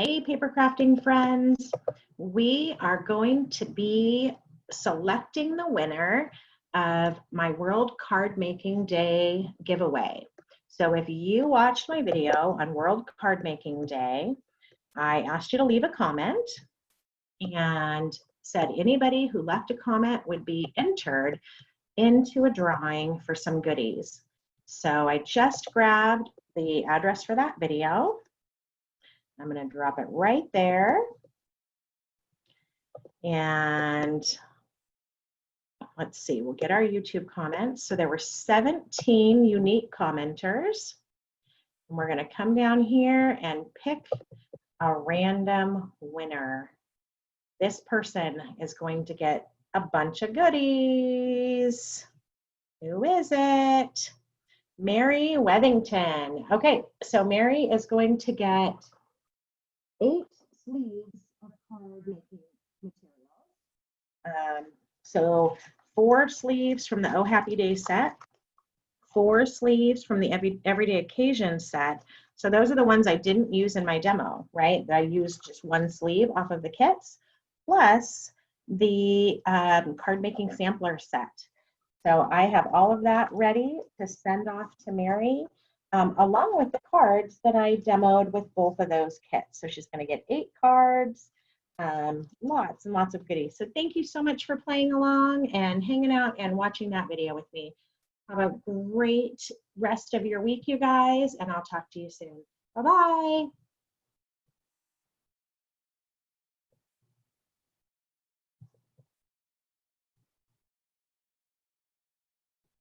Hey, paper crafting friends. We are going to be selecting the winner of my World Card Making Day giveaway. So if you watched my video on World Card Making Day, I asked you to leave a comment and said anybody who left a comment would be entered into a drawing for some goodies. So I just grabbed the address for that video. I'm going to drop it right there. And let's see, we'll get our YouTube comments. So there were 17 unique commenters. And we're going to come down here and pick a random winner. This person is going to get a bunch of goodies. Who is it? Mary Wethington. Okay, so Mary is going to get 8 sleeves of card making materials. So 4 sleeves from the Oh Happy Day set, 4 sleeves from the Everyday Occasion set. So those are the ones I didn't use in my demo, right? I used just 1 sleeve off of the kits, plus the card making sampler set. So I have all of that ready to send off to Mary, along with the cards that I demoed with both of those kits. So she's going to get 8 cards, lots and lots of goodies. So thank you so much for playing along and hanging out and watching that video with me. Have a great rest of your week, you guys, and I'll talk to you soon. Bye-bye.